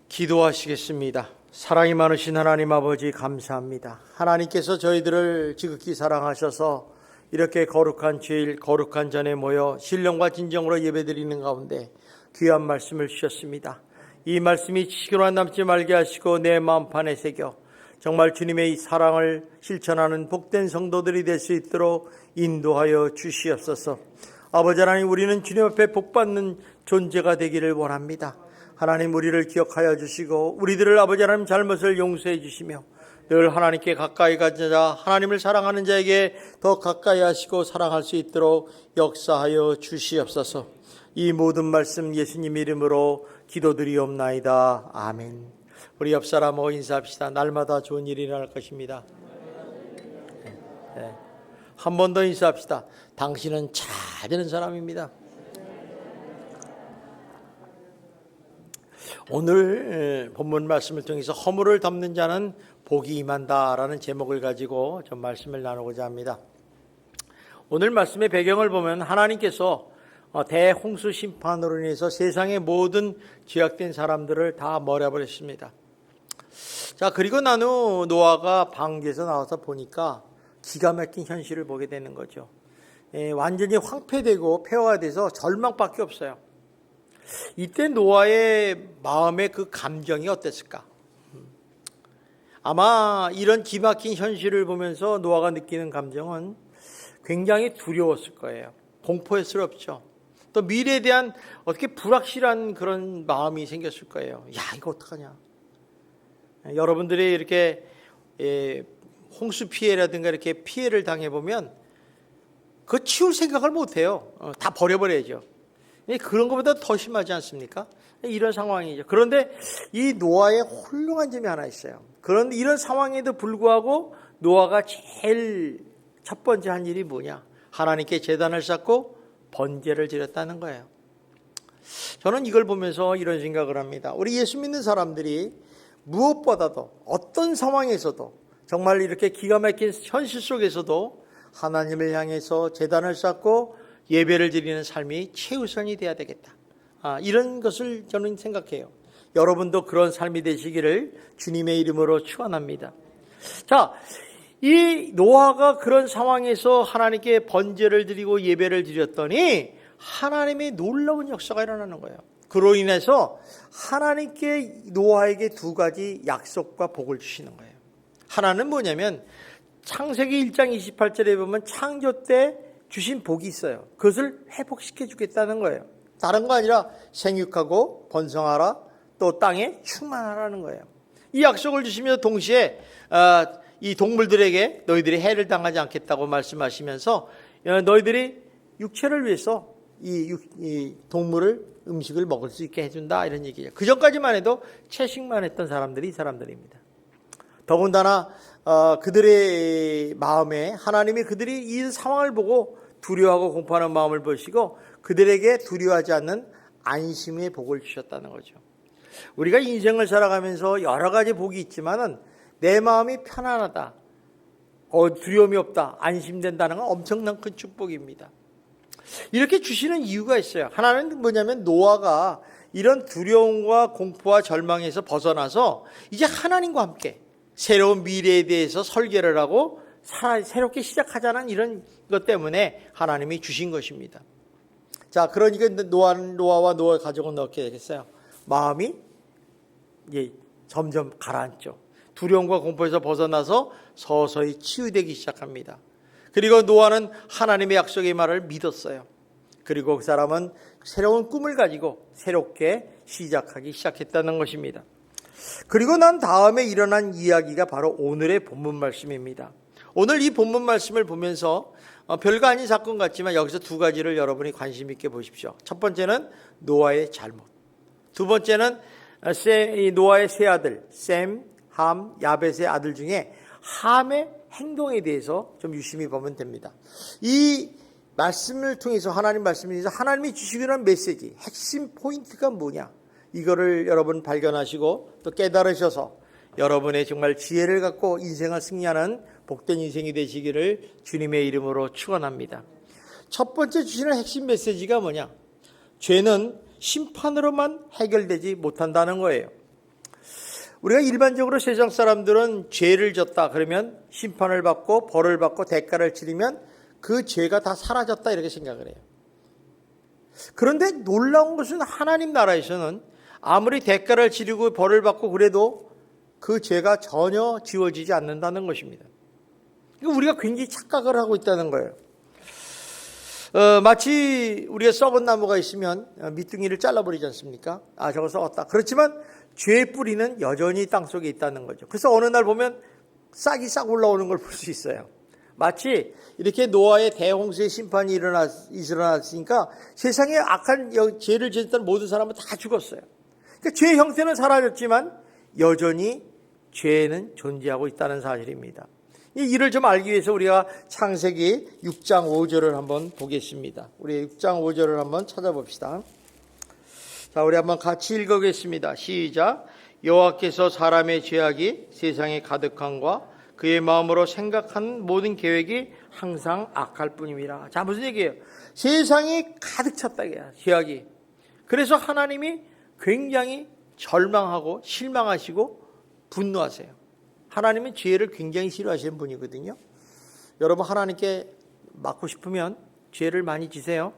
기도하시겠습니다. 사랑이 많으신 하나님 아버지 감사합니다. 하나님께서 저희들을 지극히 사랑하셔서 이렇게 거룩한 주일 거룩한 전에 모여 신령과 진정으로 예배드리는 가운데 귀한 말씀을 주셨습니다. 이 말씀이 지식으로만 남지 말게 하시고 내 마음판에 새겨 정말 주님의 이 사랑을 실천하는 복된 성도들이 될 수 있도록 인도하여 주시옵소서. 아버지 하나님, 우리는 주님 앞에 복받는 존재가 되기를 원합니다. 하나님, 우리를 기억하여 주시고 우리들을 아버지 하나님 잘못을 용서해 주시며 늘 하나님께 가까이 가자 하나님을 사랑하는 자에게 더 가까이 하시고 사랑할 수 있도록 역사하여 주시옵소서. 이 모든 말씀 예수님 이름으로 기도드리옵나이다. 아멘. 우리 옆 사람하고 인사합시다. 날마다 좋은 일이 일어날 것입니다. 한 번 더 인사합시다. 당신은 잘 되는 사람입니다. 오늘 본문 말씀을 통해서 허물을 덮는 자는 복이 임한다라는 제목을 가지고 좀 말씀을 나누고자 합니다. 오늘 말씀의 배경을 보면 하나님께서 대홍수 심판으로 인해서 세상의 모든 죄악된 사람들을 다 몰아버렸습니다. 자, 그리고 난 후 노아가 방주에서 나와서 보니까 기가 막힌 현실을 보게 되는 거죠. 완전히 황폐되고 폐허화돼서 절망밖에 없어요. 이때 노아의 마음의 그 감정이 어땠을까? 아마 이런 기막힌 현실을 보면서 노아가 느끼는 감정은 굉장히 두려웠을 거예요. 공포스럽죠. 또 미래에 대한 어떻게 불확실한 그런 마음이 생겼을 거예요. 야, 이거 어떡하냐. 여러분들이 이렇게 홍수 피해라든가 이렇게 피해를 당해보면 그거 치울 생각을 못해요. 다 버려버려야죠. 그런 것보다 더 심하지 않습니까? 이런 상황이죠. 그런데 이 노아의 훌륭한 점이 하나 있어요. 그런데 이런 상황에도 불구하고 노아가 제일 첫 번째 한 일이 뭐냐? 하나님께 제단을 쌓고 번제를 드렸다는 거예요. 저는 이걸 보면서 이런 생각을 합니다. 우리 예수 믿는 사람들이 무엇보다도 어떤 상황에서도 정말 이렇게 기가 막힌 현실 속에서도 하나님을 향해서 제단을 쌓고 예배를 드리는 삶이 최우선이 돼야 되겠다. 이런 것을 저는 생각해요. 여러분도 그런 삶이 되시기를 주님의 이름으로 축원합니다. 자, 이 노아가 그런 상황에서 하나님께 번제를 드리고 예배를 드렸더니 하나님의 놀라운 역사가 일어나는 거예요. 그로 인해서 하나님께 노아에게 두 가지 약속과 복을 주시는 거예요. 하나는 뭐냐면 창세기 1장 28절에 보면 창조 때 주신 복이 있어요. 그것을 회복시켜 주겠다는 거예요. 다른 거 아니라 생육하고 번성하라, 또 땅에 충만하라는 거예요. 이 약속을 주시며 동시에 이 동물들에게 너희들이 해를 당하지 않겠다고 말씀하시면서 너희들이 육체를 위해서 이 동물을 음식을 먹을 수 있게 해준다, 이런 얘기예요. 그 전까지만 해도 채식만 했던 사람들이 이 사람들입니다. 더군다나 그들의 마음에 하나님이 그들이 이 상황을 보고 두려워하고 공포하는 마음을 보시고 그들에게 두려워하지 않는 안심의 복을 주셨다는 거죠. 우리가 인생을 살아가면서 여러 가지 복이 있지만은 내 마음이 편안하다, 두려움이 없다, 안심된다는 건 엄청난 큰 축복입니다. 이렇게 주시는 이유가 있어요. 하나는 뭐냐면 노아가 이런 두려움과 공포와 절망에서 벗어나서 이제 하나님과 함께 새로운 미래에 대해서 설계를 하고 새롭게 시작하자는 이런 것 때문에 하나님이 주신 것입니다. 자, 그러니까 노아와 노아의 가족은 어떻게 되겠어요? 마음이 점점 가라앉죠. 두려움과 공포에서 벗어나서 서서히 치유되기 시작합니다. 그리고 노아는 하나님의 약속의 말을 믿었어요. 그리고 그 사람은 새로운 꿈을 가지고 새롭게 시작하기 시작했다는 것입니다. 그리고 난 다음에 일어난 이야기가 바로 오늘의 본문 말씀입니다. 오늘 이 본문 말씀을 보면서 별거 아닌 사건 같지만 여기서 두 가지를 여러분이 관심 있게 보십시오. 첫 번째는 노아의 잘못, 두 번째는 노아의 세 아들 셈, 함, 야벳의 아들 중에 함의 행동에 대해서 좀 유심히 보면 됩니다. 이 말씀을 통해서 하나님 말씀을 통해서 하나님이 주시기로 한 메시지, 핵심 포인트가 뭐냐, 이거를 여러분 발견하시고 또 깨달으셔서 여러분의 정말 지혜를 갖고 인생을 승리하는 복된 인생이 되시기를 주님의 이름으로 축원합니다. 첫 번째 주시는 핵심 메시지가 뭐냐? 죄는 심판으로만 해결되지 못한다는 거예요. 우리가 일반적으로 세상 사람들은 죄를 졌다 그러면 심판을 받고 벌을 받고 대가를 치르면 그 죄가 다 사라졌다 이렇게 생각을 해요. 그런데 놀라운 것은 하나님 나라에서는 아무리 대가를 치르고 벌을 받고 그래도 그 죄가 전혀 지워지지 않는다는 것입니다. 우리가 굉장히 착각을 하고 있다는 거예요. 마치 우리가 썩은 나무가 있으면 밑둥이를 잘라버리지 않습니까? 아, 저거 썩었다. 그렇지만 죄의 뿌리는 여전히 땅속에 있다는 거죠. 그래서 어느 날 보면 싹이 싹 올라오는 걸 볼 수 있어요. 마치 이렇게 노아의 대홍수의 심판이 일어났으니까 세상에 악한 죄를 지었던 모든 사람은 다 죽었어요. 그러니까 죄의 형태는 사라졌지만 여전히 죄는 존재하고 있다는 사실입니다. 이를 좀 알기 위해서 우리가 창세기 6장 5절을 한번 보겠습니다. 우리 6장 5절을 한번 찾아봅시다. 자, 우리 한번 같이 읽어보겠습니다. 시작. 여호와께서 사람의 죄악이 세상에 가득함과 그의 마음으로 생각하는 모든 계획이 항상 악할 뿐입니다. 자, 무슨 얘기예요? 세상이 가득 찼다, 죄악이. 그래서 하나님이 굉장히 절망하고 실망하시고 분노하세요. 하나님은 죄를 굉장히 싫어하시는 분이거든요. 여러분 하나님께 맞고 싶으면 죄를 많이 지세요.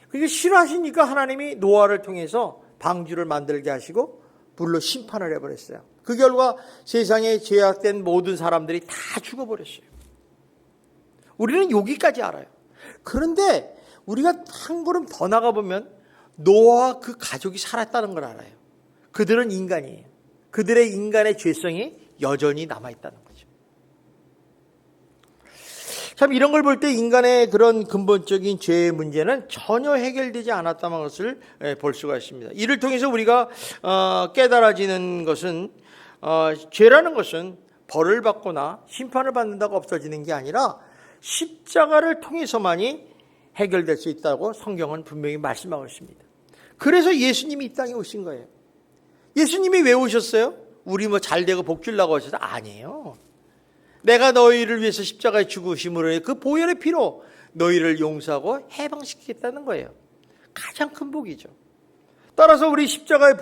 그게 싫어하시니까 하나님이 노아를 통해서 방주를 만들게 하시고 불로 심판을 해버렸어요. 그 결과 세상에 죄악된 모든 사람들이 다 죽어버렸어요. 우리는 여기까지 알아요. 그런데 우리가 한 걸음 더 나가보면 노아와 그 가족이 살았다는 걸 알아요. 그들은 인간이에요. 그들의 인간의 죄성이 여전히 남아있다는 거죠. 참 이런 걸 볼 때 인간의 그런 근본적인 죄의 문제는 전혀 해결되지 않았다는 것을 볼 수가 있습니다. 이를 통해서 우리가 깨달아지는 것은 죄라는 것은 벌을 받거나 심판을 받는다고 없어지는 게 아니라 십자가를 통해서만이 해결될 수 있다고 성경은 분명히 말씀하고 있습니다. 그래서 예수님이 이 땅에 오신 거예요. 예수님이 왜 오셨어요? 우리 뭐 잘되고 복 주려고 하셔서 아니에요. 내가 너희를 위해서 십자가에 죽으심으로 그 보혈의 피로 너희를 용서하고 해방시키겠다는 거예요. 가장 큰 복이죠. 따라서 우리 십자가의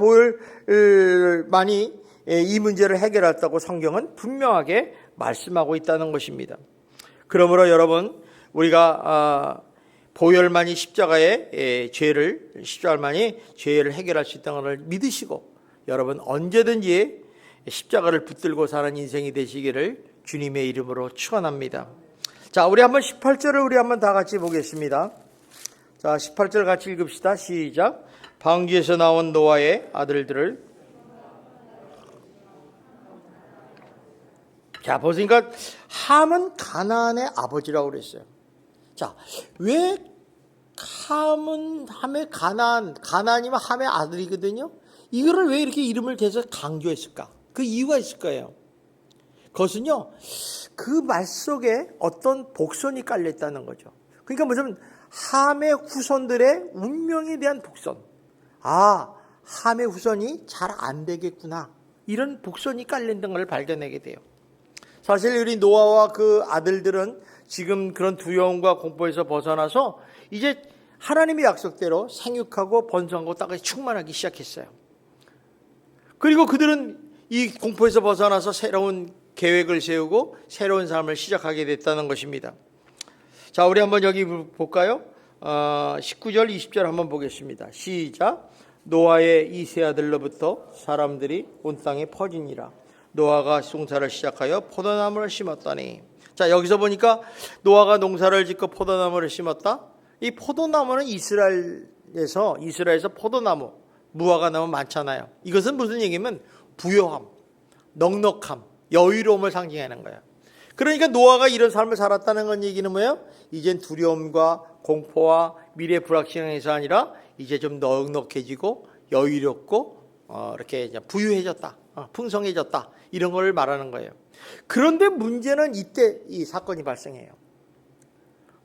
보혈만이 이 문제를 해결했다고 성경은 분명하게 말씀하고 있다는 것입니다. 그러므로 여러분 우리가 보혈만이 십자가만이 죄를 해결할 수 있다는 것을 믿으시고 여러분 언제든지 십자가를 붙들고 사는 인생이 되시기를 주님의 이름으로 축원합니다. 자, 우리 한번 18절을 우리 한번 다 같이 보겠습니다. 자, 18절 같이 읽읍시다. 시작. 방주에서 나온 노아의 아들들을. 자, 보니까 함은 가나안의 아버지라고 그랬어요. 자, 왜 함은 함의 가나안이면 함의 아들이거든요. 이거를 왜 이렇게 이름을 계속 강조했을까? 그 이유가 있을 거예요. 그것은요, 그 말 속에 어떤 복선이 깔려있다는 거죠. 그러니까 무슨 함의 후손들의 운명에 대한 복선. 아, 함의 후손이 잘 안 되겠구나. 이런 복선이 깔린다는 걸 발견하게 돼요. 사실 우리 노아와 그 아들들은 지금 그런 두려움과 공포에서 벗어나서 이제 하나님의 약속대로 생육하고 번성하고 땅에 충만하기 시작했어요. 그리고 그들은 이 공포에서 벗어나서 새로운 계획을 세우고 새로운 삶을 시작하게 됐다는 것입니다. 자, 우리 한번 여기 볼까요? 19절, 20절 한번 보겠습니다. 시작. 노아의 이 세 아들로부터 사람들이 온 땅에 퍼지니라. 노아가 농사를 시작하여 포도나무를 심었다니. 자, 여기서 보니까 노아가 농사를 짓고 포도나무를 심었다. 이 포도나무는 이스라엘에서 포도나무, 무화과 나무 많잖아요. 이것은 무슨 얘기냐면 부요함, 넉넉함, 여유로움을 상징하는 거예요. 그러니까 노아가 이런 삶을 살았다는 건 얘기는 뭐예요? 이젠 두려움과 공포와 미래 불확실성에서 아니라 이제 좀 넉넉해지고 여유롭고 이렇게 부유해졌다, 풍성해졌다, 이런 걸 말하는 거예요. 그런데 문제는 이때 이 사건이 발생해요.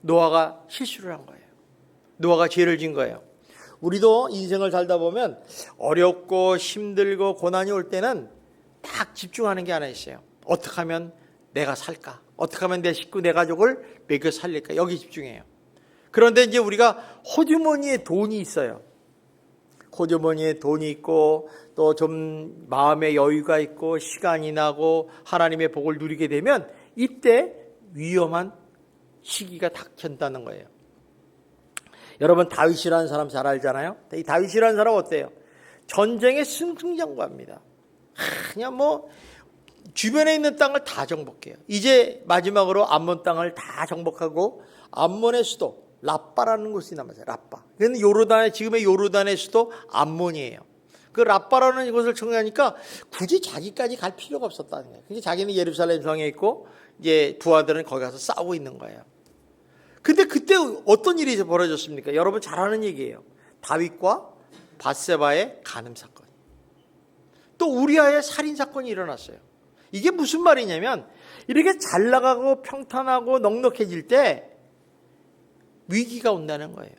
노아가 실수를 한 거예요. 노아가 죄를 진 거예요. 우리도 인생을 살다 보면 어렵고 힘들고 고난이 올 때는 딱 집중하는 게 하나 있어요. 어떻게 하면 내가 살까? 어떻게 하면 내 식구, 내 가족을 먹여 살릴까? 여기 집중해요. 그런데 이제 우리가 호주머니에 돈이 있어요. 호주머니에 돈이 있고 또 좀 마음의 여유가 있고 시간이 나고 하나님의 복을 누리게 되면 이때 위험한 시기가 닥친다는 거예요. 여러분 다윗이라는 사람 잘 알잖아요. 이 다윗이라는 사람 어때요? 전쟁의 승승장구합니다. 그냥 뭐 주변에 있는 땅을 다 정복해요. 이제 마지막으로 암몬 땅을 다 정복하고 암몬의 수도 라빠라는 곳이 남았어요. 라빠. 그런데 지금의 요르단의 수도 암몬이에요. 그 라빠라는 이곳을 청하니까 굳이 자기까지 갈 필요가 없었다는 거예요. 그래서 자기는 예루살렘 성에 있고 이제 부하들은 거기 가서 싸우고 있는 거예요. 근데 그때 어떤 일이 벌어졌습니까? 여러분 잘 아는 얘기예요. 다윗과 밧세바의 간음 사건. 또 우리아의 살인 사건이 일어났어요. 이게 무슨 말이냐면 이렇게 잘 나가고 평탄하고 넉넉해질 때 위기가 온다는 거예요.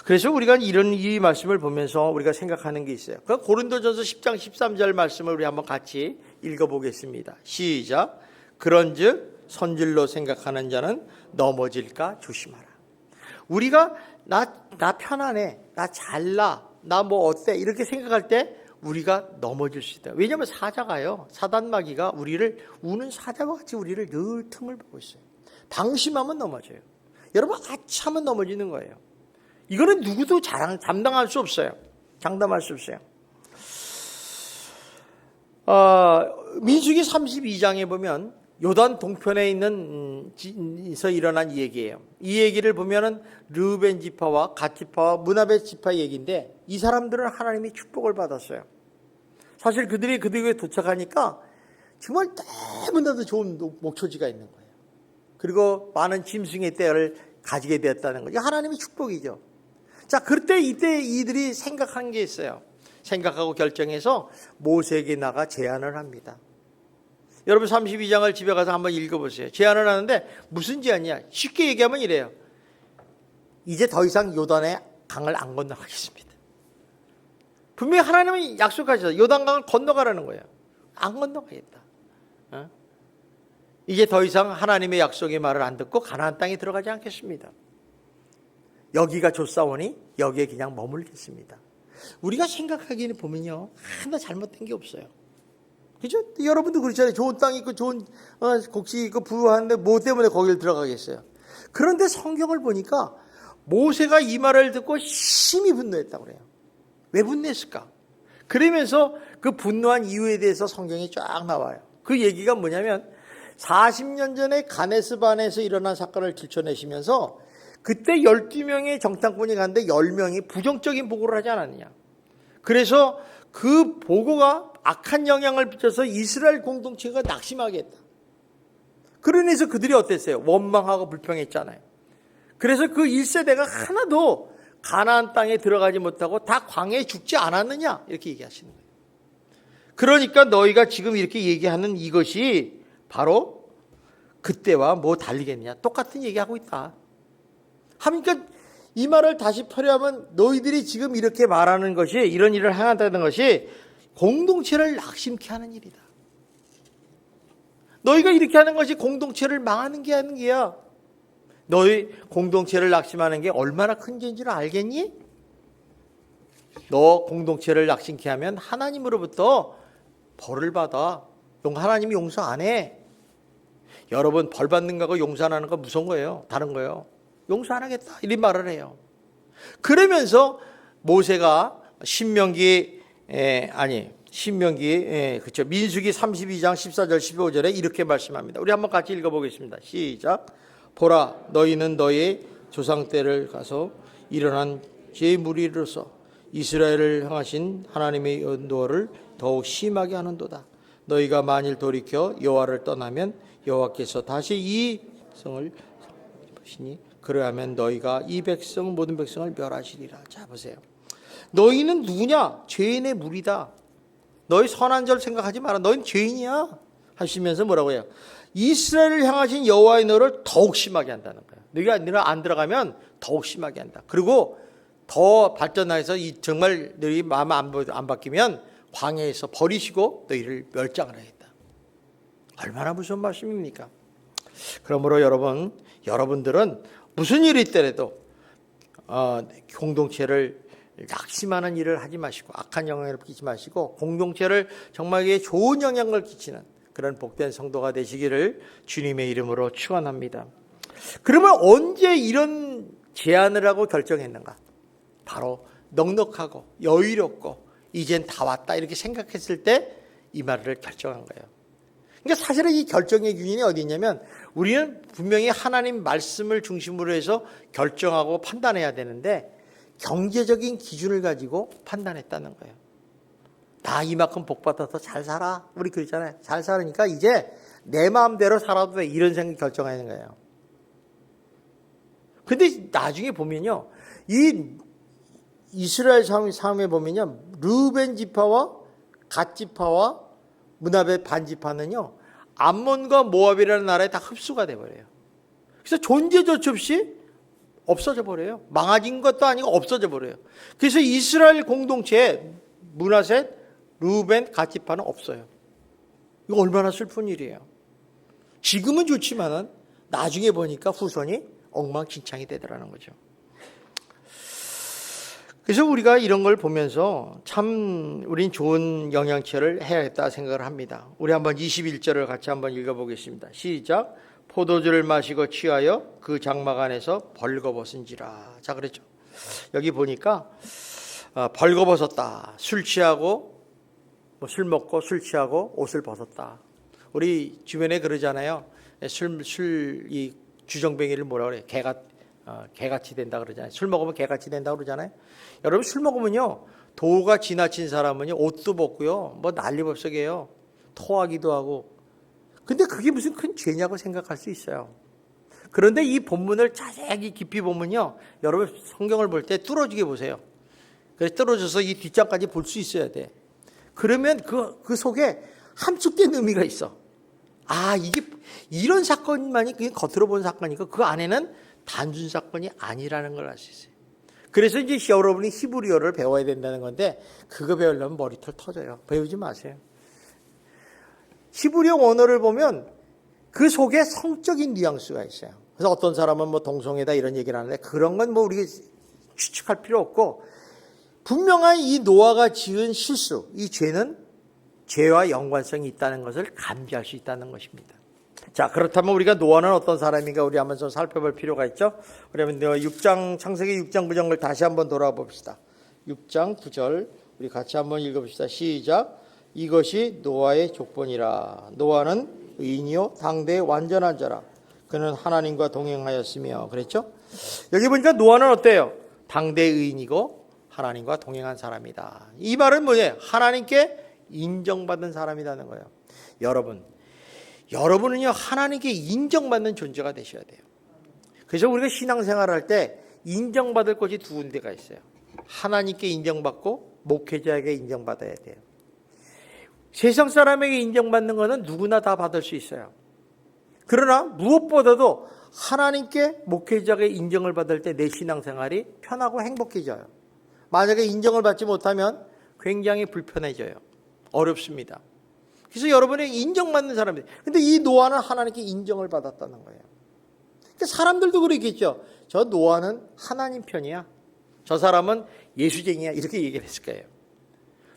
그래서 우리가 이 말씀을 보면서 우리가 생각하는 게 있어요. 그 고린도전서 10장 13절 말씀을 우리 한번 같이 읽어보겠습니다. 시작. 그런즉 선질로 생각하는 자는 넘어질까 조심하라. 우리가 나 편안해, 나 잘나, 나 뭐 어때 이렇게 생각할 때 우리가 넘어질 수 있다. 왜냐하면 사자가요, 사단마귀가 우리를 우는 사자와 같이 우리를 늘 틈을 보고 있어요. 방심하면 넘어져요. 여러분 아차하면 넘어지는 거예요. 이거는 누구도 장담할 수 없어요. 장담할 수 없어요. 민수기 32장에 보면 요단 동편에 있는 에서 일어난 얘기예요. 이 얘기를 보면은 르우벤 지파와 갓 지파와 므나베 지파 얘기인데 이 사람들은 하나님이 축복을 받았어요. 사실 그들이 그들에 도착하니까 정말 너무나도 좋은 목초지가 있는 거예요. 그리고 많은 짐승의 떼를 가지게 되었다는 거죠. 하나님의 축복이죠. 자, 그때 이때 이들이 생각한 게 있어요. 생각하고 결정해서 모세에게 나가 제안을 합니다. 여러분 32장을 집에 가서 한번 읽어보세요. 제안을 하는데 무슨 제안이야? 쉽게 얘기하면 이래요. 이제 더 이상 요단의 강을 안 건너가겠습니다. 분명히 하나님은 약속하셨어요. 요단강을 건너가라는 거예요. 안 건너가겠다. 이제 더 이상 하나님의 약속의 말을 안 듣고 가나안 땅에 들어가지 않겠습니다. 여기가 좋사오니 여기에 그냥 머물겠습니다. 우리가 생각하기에는 보면요, 하나 잘못된 게 없어요. 그죠? 여러분도 그렇잖아요. 좋은 땅이 있고 좋은 곡식 있고 부유한데 뭐 때문에 거기를 들어가겠어요. 그런데 성경을 보니까 모세가 이 말을 듣고 심히 분노했다고 그래요. 왜 분노했을까? 그러면서 그 분노한 이유에 대해서 성경이 쫙 나와요. 그 얘기가 뭐냐면 40년 전에 가네스반에서 일어난 사건을 들춰내시면서 그때 12명의 정탐꾼이 갔는데 10명이 부정적인 보고를 하지 않았느냐. 그래서 그 보고가 악한 영향을 미쳐서 이스라엘 공동체가 낙심하게 했다. 그러면서 그들이 어땠어요? 원망하고 불평했잖아요. 그래서 그 1세대가 하나도 가나안 땅에 들어가지 못하고 다 광야에 죽지 않았느냐 이렇게 얘기하시는 거예요. 그러니까 너희가 지금 이렇게 얘기하는 이것이 바로 그때와 뭐 달리겠느냐, 똑같은 얘기하고 있다. 하니까 이 말을 다시 펴려면 너희들이 지금 이렇게 말하는 것이, 이런 일을 행한다는 것이 공동체를 낙심케 하는 일이다. 너희가 이렇게 하는 것이 공동체를 망하는 게 하는 게야. 너희 공동체를 낙심하는 게 얼마나 큰 죄인지를 알겠니? 너 공동체를 낙심케 하면 하나님으로부터 벌을 받아. 하나님이 용서 안 해. 여러분 벌 받는 거하고 용서 안 하는 거 무서운 거예요. 다른 거예요. 용서 안 하겠다 이런 말을 해요. 그러면서 모세가 민수기 32장 14절 15절에 이렇게 말씀합니다. 우리 한번 같이 읽어보겠습니다. 시작. 보라, 너희는 너희 조상 때를 가서 일어난 제 무리로서 이스라엘을 향하신 하나님의 인도를 더욱 심하게 하는도다. 너희가 만일 돌이켜 여호와를 떠나면 여호와께서 다시 이 성을 보시니 그러하면 너희가 이 백성 모든 백성을 멸하시리라. 자 보세요. 너희는 누구냐? 죄인의 무리다. 너희 선한 절 생각하지 마라. 너희는 죄인이야. 하시면서 뭐라고 해요? 이스라엘을 향하신 여호와의 노를 더욱 심하게 한다는 거예요. 너희가 안 들어가면 더욱 심하게 한다. 그리고 더 발전해서 정말 너희 마음 안 바뀌면 광야에서 버리시고 너희를 멸장을 하겠다. 얼마나 무서운 말씀입니까? 그러므로 여러분들은 무슨 일이 있더라도 공동체를 낙심하는 일을 하지 마시고 악한 영향을 끼치지 마시고 공동체를 정말 좋은 영향을 끼치는 그런 복된 성도가 되시기를 주님의 이름으로 축원합니다. 그러면 언제 이런 제안을 하고 결정했는가? 바로 넉넉하고 여유롭고 이젠 다 왔다 이렇게 생각했을 때 이 말을 결정한 거예요. 그러니까 사실은 이 결정의 기준이 어디 있냐면 우리는 분명히 하나님 말씀을 중심으로 해서 결정하고 판단해야 되는데 경제적인 기준을 가지고 판단했다는 거예요. 나 이만큼 복 받아서 잘 살아. 우리 그러잖아요. 잘 살으니까 이제 내 마음대로 살아도 돼. 이런 생각 결정하는 거예요. 근데 나중에 보면요. 이 이스라엘 삶에 보면요. 르우벤 지파와 갓 지파와 문하벳 반 지파는요. 암몬과 모압이라는 나라에 다 흡수가 돼버려요. 그래서 존재조차 없이 없어져 버려요. 망가진 것도 아니고 없어져 버려요. 그래서 이스라엘 공동체에 문하셋, 르우벤, 갓 지파는 없어요. 이거 얼마나 슬픈 일이에요. 지금은 좋지만은 나중에 보니까 후손이 엉망진창이 되더라는 거죠. 그래서 우리가 이런 걸 보면서 참 우린 좋은 영양체를 해야겠다 생각을 합니다. 우리 한번 21절을 같이 한번 읽어보겠습니다. 시작. 포도주를 마시고 취하여 그 장막 안에서 벌거벗은지라. 자, 그랬죠. 여기 보니까 벌거벗었다. 술 취하고 술 먹고 술 취하고 옷을 벗었다. 우리 주변에 그러잖아요. 이 주정뱅이를 뭐라 그래요? 개같이 된다 그러잖아요. 술 먹으면 개같이 된다 그러잖아요. 여러분 술 먹으면요. 도가 지나친 사람은요. 옷도 벗고요. 뭐 난리법석이에요. 토하기도 하고. 근데 그게 무슨 큰 죄냐고 생각할 수 있어요. 그런데 이 본문을 자세히 깊이 보면요. 여러분 성경을 볼 때 뚫어지게 보세요. 그래서 뚫어져서 이 뒷장까지 볼 수 있어야 돼. 그러면 그 속에 함축된 의미가 있어. 아, 이게 이런 사건만이 그냥 겉으로 본 사건이고 그 안에는 단순 사건이 아니라는 걸 알 수 있어요. 그래서 이제 여러분이 히브리어를 배워야 된다는 건데 그거 배우려면 머리털 터져요. 배우지 마세요. 히브리어 원어를 보면 그 속에 성적인 뉘앙스가 있어요. 그래서 어떤 사람은 뭐 동성애다 이런 얘기를 하는데 그런 건 뭐 우리가 추측할 필요 없고 분명한 이 노아가 지은 실수, 이 죄는 죄와 연관성이 있다는 것을 감지할 수 있다는 것입니다. 자, 그렇다면 우리가 노아는 어떤 사람인가 우리 한번 좀 살펴볼 필요가 있죠. 그러면 6장 창세기 6장 9장을 다시 한번 돌아봅시다. 6장 9절 우리 같이 한번 읽어봅시다. 시작. 이것이 노아의 족본이라. 노아는 의인이요 당대의 완전한 자라. 그는 하나님과 동행하였으며. 그랬죠? 여기 보니까 노아는 어때요? 당대의 의인이고 하나님과 동행한 사람이다. 이 말은 뭐예요? 하나님께 인정받은 사람이라는 거예요. 여러분은요 하나님께 인정받는 존재가 되셔야 돼요. 그래서 우리가 신앙생활할 때 인정받을 곳이 두 군데가 있어요. 하나님께 인정받고 목회자에게 인정받아야 돼요. 세상 사람에게 인정받는 것은 누구나 다 받을 수 있어요. 그러나 무엇보다도 하나님께 목회자에게 인정을 받을 때 내 신앙생활이 편하고 행복해져요. 만약에 인정을 받지 못하면 굉장히 불편해져요. 어렵습니다. 그래서 여러분이 인정받는 사람들. 근데 이 노아는 하나님께 인정을 받았다는 거예요. 그러니까 사람들도 그러겠죠. 저 노아는 하나님 편이야. 저 사람은 예수쟁이야. 이렇게 얘기를 했을 거예요.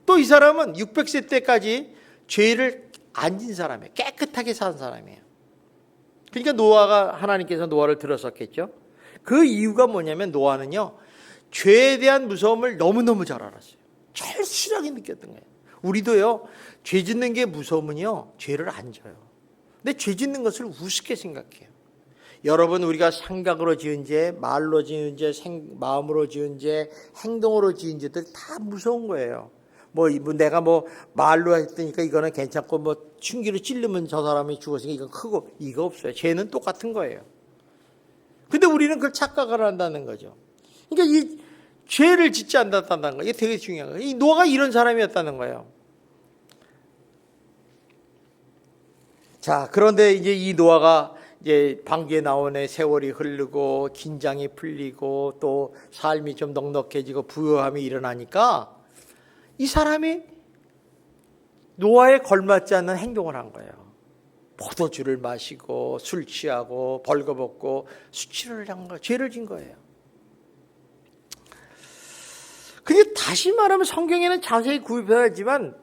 또 이 사람은 600세 때까지 죄를 안 진 사람이에요. 깨끗하게 산 사람이에요. 그러니까 하나님께서 노아를 들었었겠죠. 그 이유가 뭐냐면 노아는요. 죄에 대한 무서움을 너무너무 잘 알았어요. 절실하게 느꼈던 거예요. 우리도요. 죄 짓는 게 무서우면요. 죄를 안 져요. 근데 죄 짓는 것을 우습게 생각해요. 여러분 우리가 생각으로 지은 죄, 말로 지은 죄, 마음으로 지은 죄, 행동으로 지은 죄들 다 무서운 거예요. 내가 말로 했으니까 이거는 괜찮고 흉기로 찔르면 저 사람이 죽었으니까 이건 크고 이거 없어요. 죄는 똑같은 거예요. 근데 우리는 그걸 착각을 한다는 거죠. 그러니까 이 죄를 짓지 않았다는 거 이게 되게 중요한 거예요. 이 노아가 이런 사람이었다는 거예요. 자, 그런데 이제 이 노아가 이제 방주에 나오네 세월이 흐르고 긴장이 풀리고 또 삶이 좀 넉넉해지고 부유함이 일어나니까 이 사람이 노아에 걸맞지 않는 행동을 한 거예요. 포도주를 마시고 술 취하고 벌거벗고 수치를 한 거예요. 죄를 진 거예요. 근데 다시 말하면 성경에는 자세히 구별하지만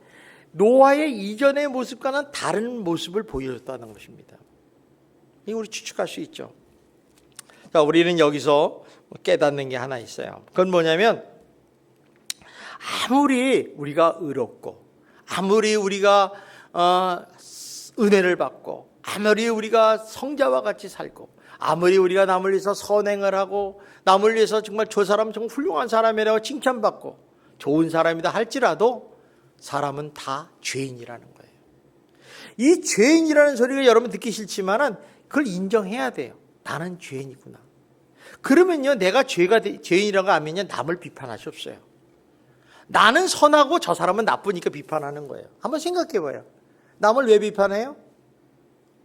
노아의 이전의 모습과는 다른 모습을 보여줬다는 것입니다. 이거 우리 추측할 수 있죠. 자, 우리는 여기서 깨닫는 게 하나 있어요. 그건 뭐냐면 아무리 우리가 의롭고 아무리 우리가 은혜를 받고 아무리 우리가 성자와 같이 살고 아무리 우리가 남을 위해서 선행을 하고 남을 위해서 정말 저 사람 정말 훌륭한 사람이라고 칭찬받고 좋은 사람이다 할지라도 사람은 다 죄인이라는 거예요. 이 죄인이라는 소리가 여러분 듣기 싫지만은 그걸 인정해야 돼요. 나는 죄인이구나. 그러면요, 내가 죄인이라고 하면요, 남을 비판할 수 없어요. 나는 선하고 저 사람은 나쁘니까 비판하는 거예요. 한번 생각해 봐요. 남을 왜 비판해요?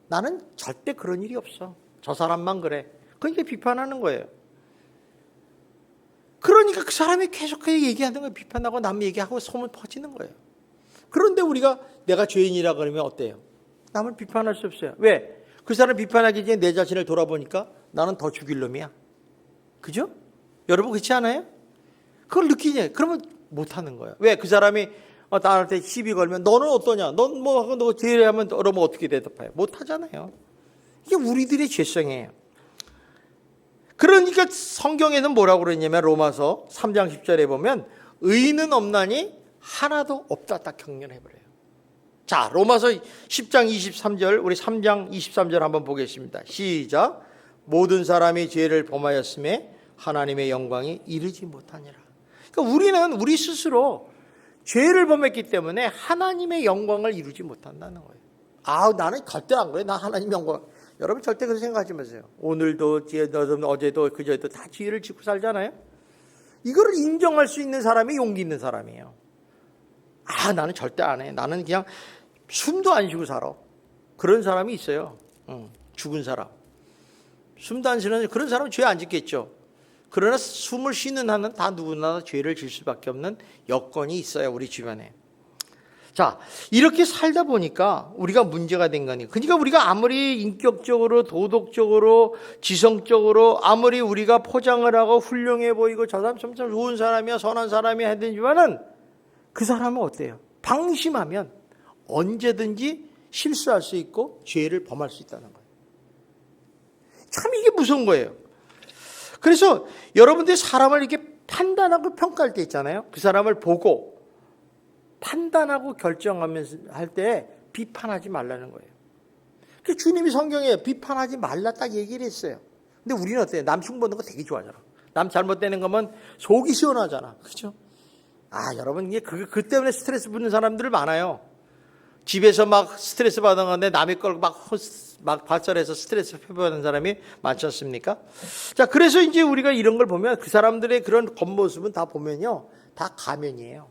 나는 절대 그런 일이 없어. 저 사람만 그래. 그러니까 비판하는 거예요. 그러니까 그 사람이 계속해서 얘기하는 걸 비판하고 남 얘기하고 소문 퍼지는 거예요. 그런데 우리가 내가 죄인이라 그러면 어때요? 남을 비판할 수 없어요. 왜? 그 사람 비판하기 전에 내 자신을 돌아보니까 나는 더 죽일 놈이야. 그죠? 여러분 그렇지 않아요? 그걸 느끼냐? 그러면 못하는 거예요. 왜? 그 사람이 나한테 시비 걸면 너는 어떠냐? 너 죄하면 그러면 어떻게 대답해요? 못하잖아요. 이게 우리들의 죄성이에요. 그러니까 성경에는 뭐라고 그러냐면 로마서 3장 10절에 보면 의인은 없나니 하나도 없다 딱 경륜해버려요. 자, 로마서 10장 23절 우리 3장 23절 한번 보겠습니다. 시작. 모든 사람이 죄를 범하였음에 하나님의 영광이 이르지 못하니라. 그러니까 우리는 우리 스스로 죄를 범했기 때문에 하나님의 영광을 이루지 못한다는 거예요. 나는 절대 안 그래. 나 하나님 영광. 여러분 절대 그렇게 생각하지 마세요. 오늘도 어제도 그제도 다 죄를 짓고 살잖아요. 이거를 인정할 수 있는 사람이 용기 있는 사람이에요. 나는 절대 안 해. 나는 그냥 숨도 안 쉬고 살아. 그런 사람이 있어요. 죽은 사람. 숨도 안 쉬는 그런 사람은 죄 안 짓겠죠. 그러나 숨을 쉬는 한은 다 누구나 죄를 질 수밖에 없는 여건이 있어요. 우리 주변에. 자, 이렇게 살다 보니까 우리가 문제가 된 거니. 그러니까 우리가 아무리 인격적으로, 도덕적으로, 지성적으로 아무리 우리가 포장을 하고 훌륭해 보이고 저 사람 참 좋은 사람이야, 선한 사람이야 하든지만은 그 사람은 어때요? 방심하면 언제든지 실수할 수 있고 죄를 범할 수 있다는 거예요. 참 이게 무서운 거예요. 그래서 여러분들이 사람을 이렇게 판단하고 평가할 때 있잖아요. 그 사람을 보고 판단하고 결정하면서 할 때 비판하지 말라는 거예요. 그 주님이 성경에 비판하지 말라 딱 얘기를 했어요. 근데 우리는 어때요? 남 흉보는 거 되게 좋아하잖아. 남 잘못되는 거면 속이 시원하잖아. 그렇죠? 여러분 이게 그 때문에 스트레스 받는 사람들 많아요. 집에서 막 스트레스 받은 건데 남의 걸 막 발설해서 스트레스 표현하는 사람이 많지 않습니까? 자, 그래서 이제 우리가 이런 걸 보면 그 사람들의 그런 겉모습은 다 보면요, 다 가면이에요.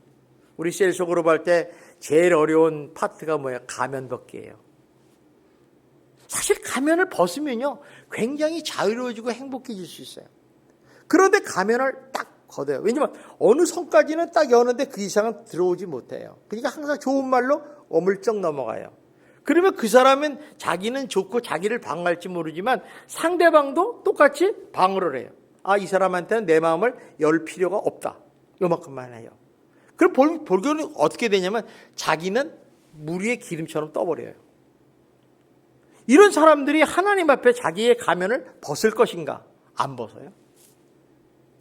우리 세일즈 그룹 할 때 제일 어려운 파트가 뭐예요? 가면 벗기예요. 사실 가면을 벗으면요, 굉장히 자유로워지고 행복해질 수 있어요. 그런데 가면을 딱 걷어요. 왜냐면 어느 선까지는 딱 여는데 그 이상은 들어오지 못해요. 그러니까 항상 좋은 말로 어물쩍 넘어가요. 그러면 그 사람은 자기는 좋고 자기를 방어할지 모르지만 상대방도 똑같이 방어를 해요. 이 사람한테는 내 마음을 열 필요가 없다. 요만큼만 해요. 그럼 결국은 어떻게 되냐면 자기는 물 위에 기름처럼 떠버려요. 이런 사람들이 하나님 앞에 자기의 가면을 벗을 것인가? 안 벗어요.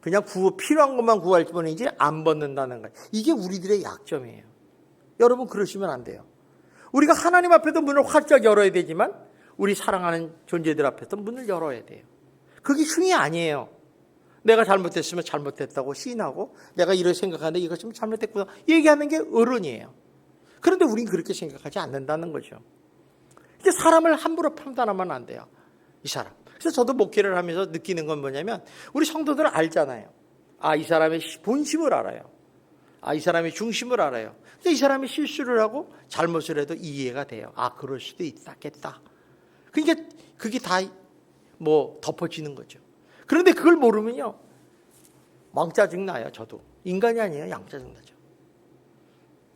그냥 필요한 것만 구할 뿐이지 안 벗는다는 거예요. 이게 우리들의 약점이에요. 여러분 그러시면 안 돼요. 우리가 하나님 앞에도 문을 활짝 열어야 되지만 우리 사랑하는 존재들 앞에도 문을 열어야 돼요. 그게 흉이 아니에요. 내가 잘못했으면 잘못했다고 시인하고 내가 이렇게 생각하는데 이것 좀 잘못했구나 얘기하는 게 어른이에요. 그런데 우린 그렇게 생각하지 않는다는 거죠. 이게 사람을 함부로 판단하면 안 돼요. 이 사람. 그래서 저도 목회를 하면서 느끼는 건 뭐냐면 우리 성도들은 알잖아요. 이 사람의 본심을 알아요. 이 사람의 중심을 알아요. 근데 이 사람이 실수를 하고 잘못을 해도 이해가 돼요. 그럴 수도 있겠다. 그러니까 그게 다 덮어지는 거죠. 그런데 그걸 모르면요, 왕짜증 나요. 저도 인간이 아니에요. 양짜증 나죠.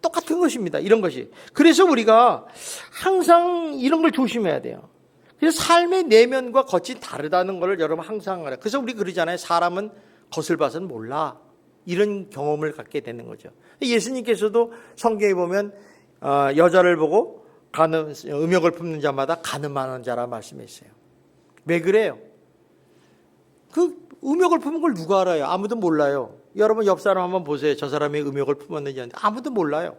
똑같은 것입니다. 이런 것이. 그래서 우리가 항상 이런 걸 조심해야 돼요. 그래서 삶의 내면과 겉이 다르다는 걸 여러분 항상 알아요. 그래서 우리 그러잖아요. 사람은 겉을 봐서는 몰라. 이런 경험을 갖게 되는 거죠. 예수님께서도 성경에 보면 여자를 보고 음욕을 품는 자마다 가늠하는 자라 말씀했어요. 왜 그래요? 그 음욕을 품은 걸 누가 알아요? 아무도 몰라요. 여러분 옆 사람 한번 보세요. 저 사람이 음욕을 품었는지 아무도 몰라요.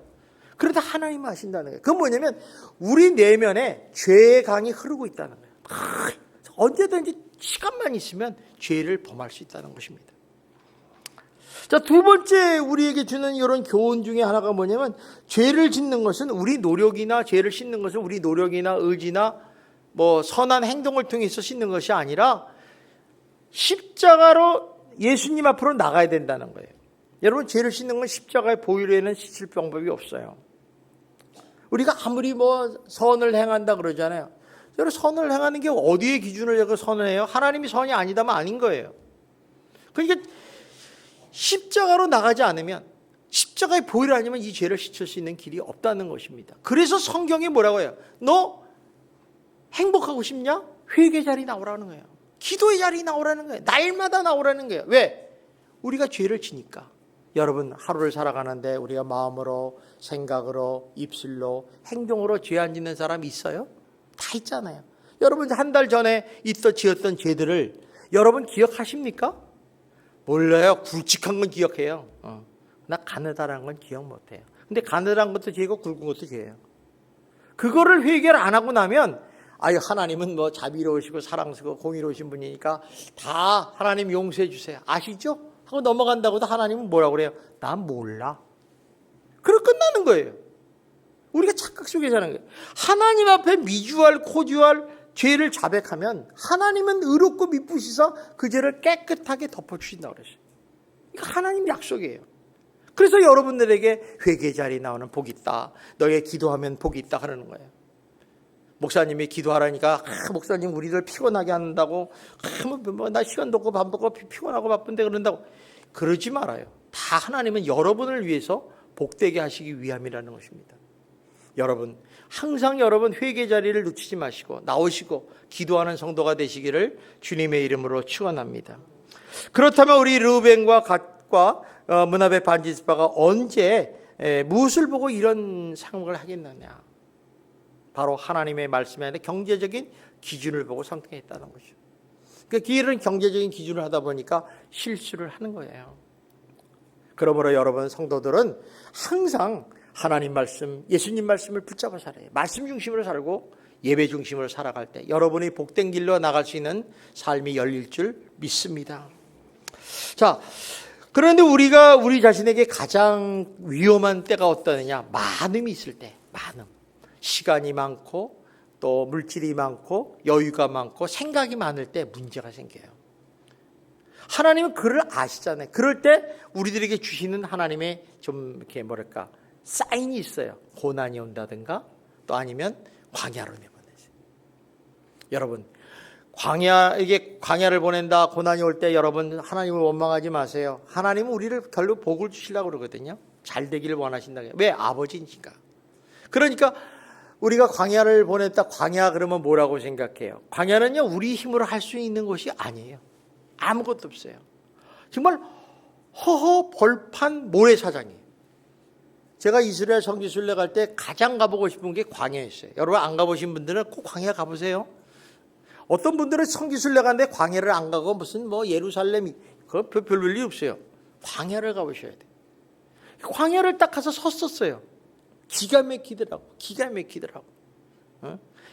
그러다 하나님 아신다는 거예요. 그건 뭐냐면 우리 내면에 죄의 강이 흐르고 있다는 거예요. 언제든지 시간만 있으면 죄를 범할 수 있다는 것입니다. 자, 두 번째 우리에게 주는 이런 교훈 중에 하나가 뭐냐면 죄를 짓는 것은 우리 노력이나 죄를 씻는 것은 우리 노력이나 의지나 뭐 선한 행동을 통해서 씻는 것이 아니라 십자가로 예수님 앞으로 나가야 된다는 거예요. 여러분 죄를 씻는 건 십자가의 보혈에는 씻을 방법이 없어요. 우리가 아무리 뭐 선을 행한다 그러잖아요. 여러분 선을 행하는 게 어디에 기준을 해서 선을 해요? 하나님이 선이 아니다면 아닌 거예요. 그러니까 십자가로 나가지 않으면 십자가의 보혈 아니면 이 죄를 씻을 수 있는 길이 없다는 것입니다. 그래서 성경이 뭐라고 해요? 너 행복하고 싶냐? 회개 자리 나오라는 거예요. 기도의 자리 나오라는 거예요. 날마다 나오라는 거예요. 왜? 우리가 죄를 지니까. 여러분 하루를 살아가는데 우리가 마음으로 생각으로 입술로 행동으로 죄 안 짓는 사람이 있어요? 다 있잖아요. 여러분 한 달 전에 지었던 죄들을 여러분 기억하십니까? 몰라요. 굵직한 건 기억해요. 나 가느다란 건 기억 못해요. 근데 가느다란 것도 죄고 굵은 것도 죄예요. 그거를 회개를 안 하고 나면 하나님은 뭐 자비로우시고 사랑스럽고 공의로우신 분이니까 다 하나님 용서해 주세요. 아시죠? 하고 넘어간다고도 하나님은 뭐라고 그래요? 난 몰라. 그럼 끝나는 거예요. 우리가 착각 속에 사는 거예요. 하나님 앞에 미주알 코주알 죄를 자백하면 하나님은 의롭고 미쁘시사 그 죄를 깨끗하게 덮어주신다고 그랬어요. 이거 하나님 약속이에요. 그래서 여러분들에게 회개 자리 나오는 복이 있다. 너의 기도하면 복이 있다 하는 거예요. 목사님이 기도하라니까 목사님 우리들 피곤하게 한다고 나 시간도 없고 밥도 없고 피곤하고 바쁜데 그런다고 그러지 말아요. 다 하나님은 여러분을 위해서 복되게 하시기 위함이라는 것입니다. 여러분 항상 여러분 회개 자리를 놓치지 마시고 나오시고 기도하는 성도가 되시기를 주님의 이름으로 축원합니다. 그렇다면 우리 르우벤과 갓과 문하베 반지스바가 언제 무엇을 보고 이런 상황을 하겠느냐? 바로 하나님의 말씀에 대한 경제적인 기준을 보고 선택했다는 거죠. 그러니까 이런 경제적인 기준을 하다 보니까 실수를 하는 거예요. 그러므로 여러분 성도들은 항상 하나님 말씀, 예수님 말씀을 붙잡아 살아요. 말씀 중심으로 살고 예배 중심으로 살아갈 때 여러분이 복된 길로 나갈 수 있는 삶이 열릴 줄 믿습니다. 자, 그런데 우리가 우리 자신에게 가장 위험한 때가 어떠느냐? 많음이 있을 때, 많음. 시간이 많고 또 물질이 많고 여유가 많고 생각이 많을 때 문제가 생겨요. 하나님은 그를 아시잖아요. 그럴 때 우리들에게 주시는 하나님의 좀 이렇게 뭐랄까 사인이 있어요. 고난이 온다든가 또 아니면 광야로 내보내세요. 여러분 광야를 보낸다 고난이 올 때 여러분 하나님을 원망하지 마세요. 하나님은 우리를 결국 복을 주시려고 그러거든요. 잘 되기를 원하신다. 왜? 아버지니까. 그러니까 우리가 광야를 보냈다. 광야 그러면 뭐라고 생각해요? 광야는요 우리 힘으로 할 수 있는 것이 아니에요. 아무것도 없어요. 정말 허허 벌판 모래사장이에요. 제가 이스라엘 성지순례 갈 때 가장 가보고 싶은 게 광야였어요. 여러분 안 가보신 분들은 꼭 광야 가보세요. 어떤 분들은 성지순례 가는데 광야를 안 가고 무슨 뭐 예루살렘이 그거 별 일 없어요. 광야를 가보셔야 돼요. 광야를 딱 가서 섰었어요. 기가 막히더라고.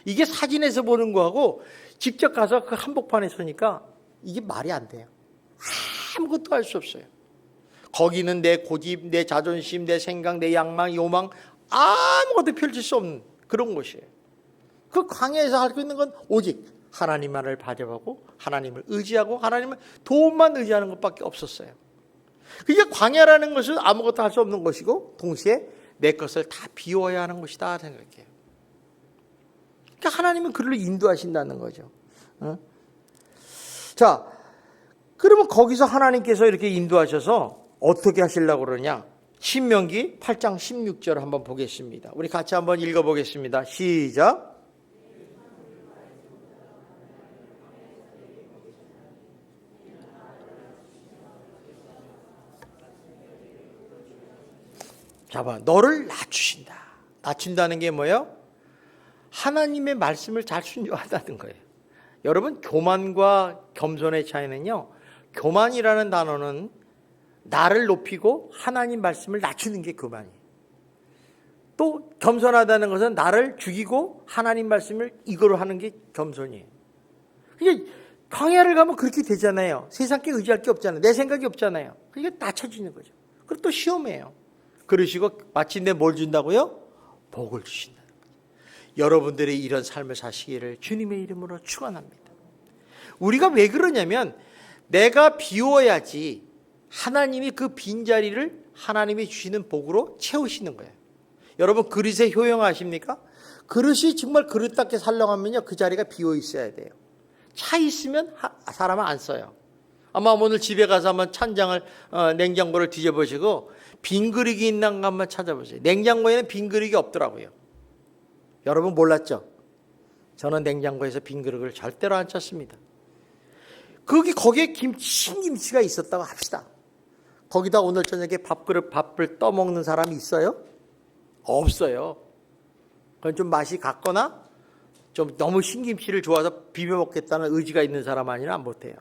이게 사진에서 보는 거하고 직접 가서 그 한복판에 서니까 이게 말이 안 돼요. 아무것도 할 수 없어요. 거기는 내 고집, 내 자존심, 내 생각, 내 양망, 요망 아무것도 펼칠 수 없는 그런 곳이에요. 그 광야에서 할 수 있는 건 오직 하나님만을 바라보고 하나님을 의지하고 하나님을 도움만 의지하는 것밖에 없었어요. 그게 광야라는 것은 아무것도 할 수 없는 것이고 동시에 내 것을 다 비워야 하는 것이다 생각해요. 그러니까 하나님은 그를 인도하신다는 거죠. 자, 그러면 거기서 하나님께서 이렇게 인도하셔서 어떻게 하시려고 그러냐? 신명기 8장 16절 한번 보겠습니다. 우리 같이 한번 읽어보겠습니다. 시작. 봐. 너를 낮추신다. 낮춘다는 게 뭐예요? 하나님의 말씀을 잘 순종한다는 거예요. 여러분, 교만과 겸손의 차이는요, 교만이라는 단어는 나를 높이고 하나님 말씀을 낮추는 게 교만이에요. 또 겸손하다는 것은 나를 죽이고 하나님 말씀을 이거로 하는 게 겸손이에요. 그러니까 광야를 가면 그렇게 되잖아요. 세상께 의지할 게 없잖아요. 내 생각이 없잖아요. 그러니까 낮춰지는 거죠. 그리고 또 시험해요. 그러시고 마침내 뭘 준다고요? 복을 주신다. 여러분들이 이런 삶을 사시기를 주님의 이름으로 축원합니다. 우리가 왜 그러냐면 내가 비워야지 하나님이 그 빈자리를 하나님이 주시는 복으로 채우시는 거예요. 여러분, 그릇에 효용하십니까? 그릇이 정말 그릇답게 살려가면요, 그 자리가 비어 있어야 돼요. 차 있으면 사람은 안 써요. 아마 오늘 집에 가서 한번 찬장을 냉장고를 뒤져보시고 빈 그릇이 있는가 한번 찾아보세요. 냉장고에는 빈 그릇이 없더라고요. 여러분 몰랐죠? 저는 냉장고에서 빈 그릇을 절대로 안 찾습니다. 거기에 신김치가 있었다고 합시다. 거기다 오늘 저녁에 밥을 떠먹는 사람이 있어요? 없어요. 그건 좀 맛이 같거나 좀 너무 신김치를 좋아서 비벼 먹겠다는 의지가 있는 사람 아니라 못해요.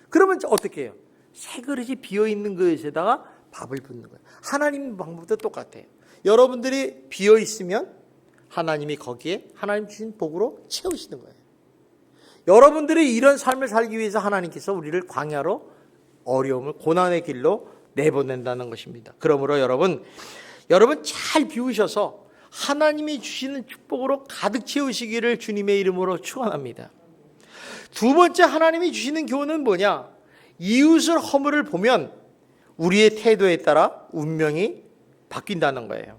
그러면 어떻게 해요? 새 그릇이 비어있는 그릇에다가 밥을 붓는 거예요. 하나님 방법도 똑같아요. 여러분들이 비어있으면 하나님이 거기에 하나님 주신 복으로 채우시는 거예요. 여러분들이 이런 삶을 살기 위해서 하나님께서 우리를 광야로 어려움을 고난의 길로 내보낸다는 것입니다. 그러므로 여러분 잘 비우셔서 하나님이 주시는 축복으로 가득 채우시기를 주님의 이름으로 축원합니다. 두 번째 하나님이 주시는 교훈은 뭐냐? 이웃을 허물을 보면 우리의 태도에 따라 운명이 바뀐다는 거예요.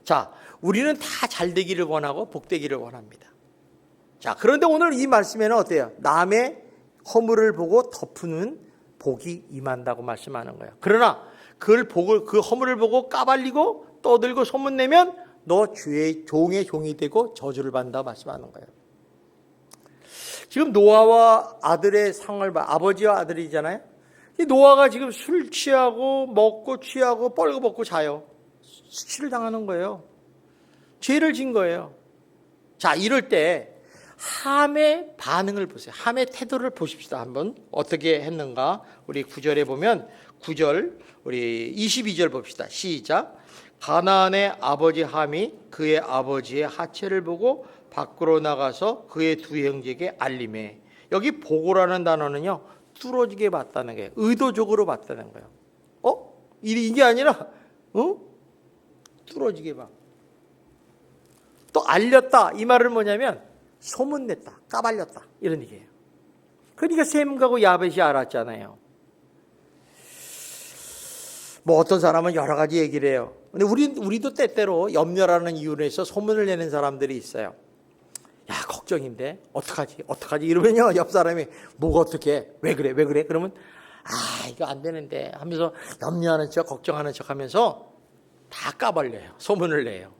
자, 우리는 다 잘되기를 원하고 복되기를 원합니다. 자, 그런데 오늘 이 말씀에는 어때요? 남의 허물을 보고 덮는 복이 임한다고 말씀하는 거예요. 그러나 그 허물을 보고 까발리고 떠들고 소문내면 너 종의 종이 되고 저주를 받는다고 말씀하는 거예요. 지금 노아와 아들의 상을 봐. 아버지와 아들이잖아요. 이 노아가 지금 술 취하고 먹고 취하고 뻘거벗고 자요. 수치를 당하는 거예요. 죄를 진 거예요. 자, 이럴 때 함의 반응을 보세요. 함의 태도를 보십시다. 한번 어떻게 했는가. 우리 9절에 보면 9절 우리 22절 봅시다. 시작. 가나안의 아버지 함이 그의 아버지의 하체를 보고 밖으로 나가서 그의 두 형제에게 알림해. 여기 보고라는 단어는요, 뚫어지게 봤다는 거예요. 의도적으로 봤다는 거예요. 이게 아니라 뚫어지게 봐. 또 알렸다. 이 말은 뭐냐면 소문냈다, 까발렸다, 이런 얘기예요. 그러니까 셈가고 야벳이 알았잖아요. 뭐 어떤 사람은 여러 가지 얘기를 해요. 근데 우리도 때때로 염려라는 이유로 해서 소문을 내는 사람들이 있어요. 야, 걱정인데 어떡하지 이러면요, 옆 사람이 뭐가 어떻게 왜 그래 그러면 이거 안 되는데 하면서 염려하는 척 걱정하는 척 하면서 다 까발려요. 소문을 내요.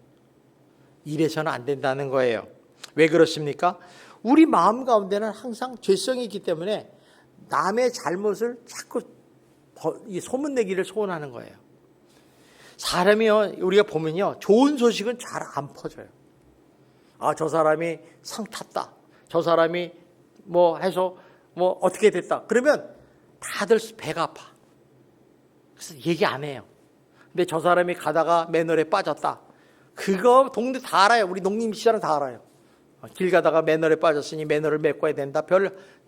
이래서는 안 된다는 거예요. 왜 그렇습니까? 우리 마음 가운데는 항상 죄성이 있기 때문에 남의 잘못을 자꾸 소문내기를 소원하는 거예요. 사람이요, 우리가 보면요, 좋은 소식은 잘 안 퍼져요. 저 사람이 상 탔다. 저 사람이 뭐 해서 뭐 어떻게 됐다. 그러면 다들 배가 아파. 그래서 얘기 안 해요. 근데 저 사람이 가다가 맨홀에 빠졌다. 그거 동네 다 알아요. 우리 농림시장 다 알아요. 길 가다가 맨홀에 빠졌으니 맨홀을 메꿔야 된다.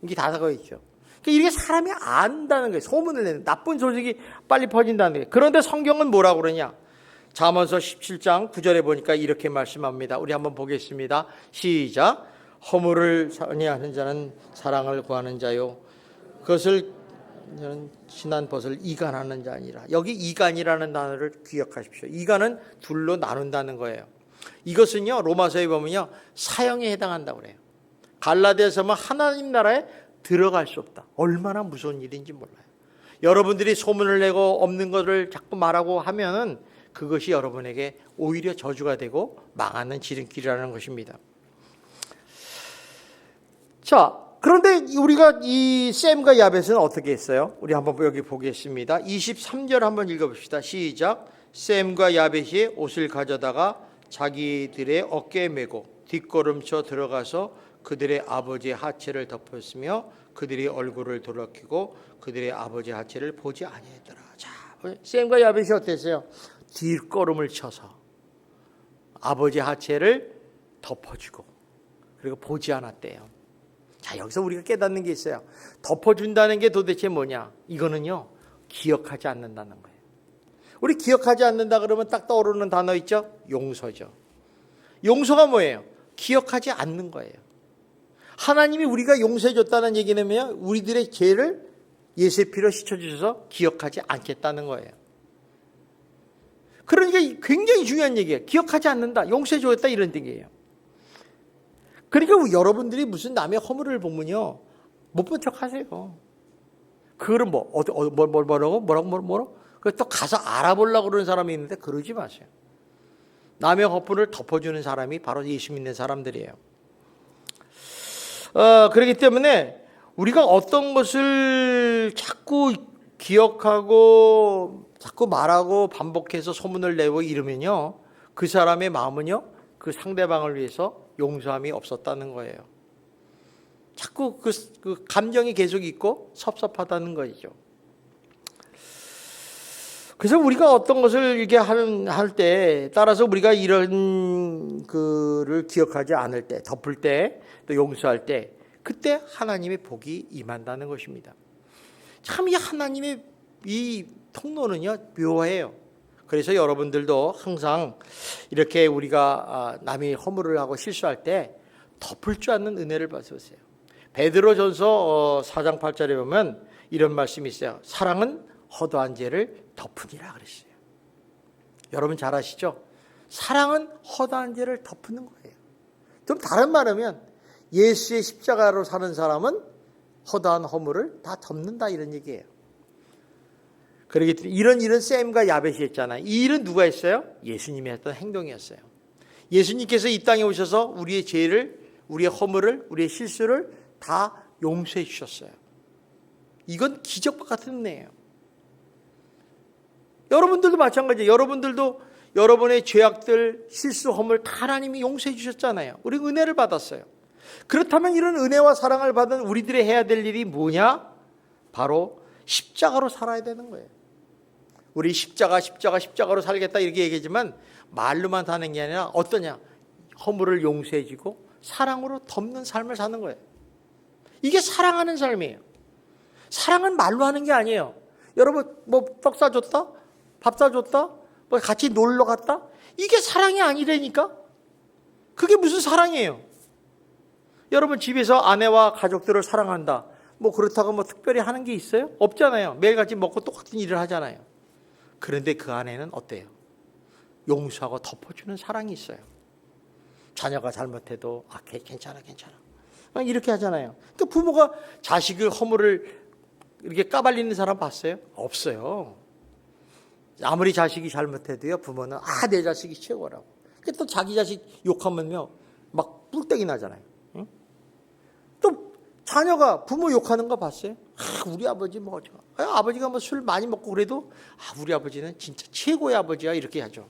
이게 다 적어 있죠. 그러니까 이게 사람이 안다는 거예요. 소문을 내는 나쁜 소식이 빨리 퍼진다는 거예요. 그런데 성경은 뭐라고 그러냐? 잠언서 17장 9절에 보니까 이렇게 말씀합니다. 우리 한번 보겠습니다. 시작. 허물을 선의하는 자는 사랑을 구하는 자요, 그것을 친한 벗을 이간하는 자 아니라. 여기 이간이라는 단어를 기억하십시오. 이간은 둘로 나눈다는 거예요. 이것은요, 로마서에 보면요, 사형에 해당한다고 그래요. 갈라디아서는 하나님 나라에 들어갈 수 없다. 얼마나 무서운 일인지 몰라요. 여러분들이 소문을 내고 없는 것을 자꾸 말하고 하면은 그것이 여러분에게 오히려 저주가 되고 망하는 지름길이라는 것입니다. 자, 그런데 우리가 이 셈과 야벳은 어떻게 했어요? 우리 한번 여기 보겠습니다. 23절 한번 읽어봅시다. 시작. 셈과 야벳이 옷을 가져다가 자기들의 어깨에 메고 뒷걸음쳐 들어가서 그들의 아버지의 하체를 덮었으며 그들이 얼굴을 돌이키고 그들의 아버지의 하체를 보지 아니하더라. 자, 셈과 야벳이 어땠어요? 뒷걸음을 쳐서 아버지 하체를 덮어주고 그리고 보지 않았대요. 자, 여기서 우리가 깨닫는 게 있어요. 덮어준다는 게 도대체 뭐냐? 이거는요, 기억하지 않는다는 거예요. 우리 기억하지 않는다 그러면 딱 떠오르는 단어 있죠? 용서죠. 용서가 뭐예요? 기억하지 않는 거예요. 하나님이 우리가 용서해줬다는 얘기는 우리들의 죄를 예수의 피로 씻어주셔서 기억하지 않겠다는 거예요. 그러니까 굉장히 중요한 얘기예요. 기억하지 않는다, 용서해줬다 이런 얘기예요. 그러니까 여러분들이 무슨 남의 허물을 보면요, 못 본 척 하세요. 그거를 뭐라고? 또 가서 알아보려고 그러는 사람이 있는데 그러지 마세요. 남의 허물을 덮어주는 사람이 바로 예수 믿는 사람들이에요. 그렇기 때문에 우리가 어떤 것을 자꾸 기억하고 자꾸 말하고 반복해서 소문을 내고 이러면요, 그 사람의 마음은요, 그 상대방을 위해서 용서함이 없었다는 거예요. 자꾸 그 감정이 계속 있고 섭섭하다는 거죠. 그래서 우리가 어떤 것을 이렇게 할 때 따라서 우리가 이런 그를 기억하지 않을 때, 덮을 때, 또 용서할 때, 그때 하나님의 복이 임한다는 것입니다. 참 이 하나님의 이 통로는요, 묘해요. 그래서 여러분들도 항상 이렇게 우리가 남이 허물을 하고 실수할 때 덮을 줄 아는 은혜를 받으세요. 베드로전서 4장 8절에 보면 이런 말씀이 있어요. 사랑은 허다한 죄를 덮으니라 그랬어요. 여러분 잘 아시죠? 사랑은 허다한 죄를 덮는 거예요. 좀 다른 말하면 예수의 십자가로 사는 사람은 허다한 허물을 다 덮는다 이런 얘기예요. 그러기 때문에 이런 셈과 야벳이 했잖아요. 이 일은 누가 했어요? 예수님이 했던 행동이었어요. 예수님께서 이 땅에 오셔서 우리의 죄를, 우리의 허물을, 우리의 실수를 다 용서해 주셨어요. 이건 기적과 같은 은혜예요. 여러분들도 마찬가지예요. 여러분들도 여러분의 죄악들, 실수, 허물 다 하나님이 용서해 주셨잖아요. 우리 은혜를 받았어요. 그렇다면 이런 은혜와 사랑을 받은 우리들이 해야 될 일이 뭐냐? 바로 십자가로 살아야 되는 거예요. 우리 십자가로 살겠다 이렇게 얘기하지만 말로만 사는 게 아니라 어떠냐? 허물을 용서해주고 사랑으로 덮는 삶을 사는 거예요. 이게 사랑하는 삶이에요. 사랑은 말로 하는 게 아니에요. 여러분 떡 사줬다? 밥 사줬다? 같이 놀러 갔다? 이게 사랑이 아니라니까? 그게 무슨 사랑이에요? 여러분 집에서 아내와 가족들을 사랑한다. 그렇다고 특별히 하는 게 있어요? 없잖아요. 매일같이 먹고 똑같은 일을 하잖아요. 그런데 그 안에는 어때요? 용서하고 덮어주는 사랑이 있어요. 자녀가 잘못해도 괜찮아 이렇게 하잖아요. 그러니까 부모가 자식의 허물을 이렇게 까발리는 사람 봤어요? 없어요. 아무리 자식이 잘못해도요, 부모는 내 자식이 최고라고. 또 자기 자식 욕하면요 막 뿔떼기 나잖아요. 응? 또 자녀가 부모 욕하는 거 봤어요? 우리 아버지 아버지가 술 많이 먹고 그래도 우리 아버지는 진짜 최고의 아버지야 이렇게 하죠.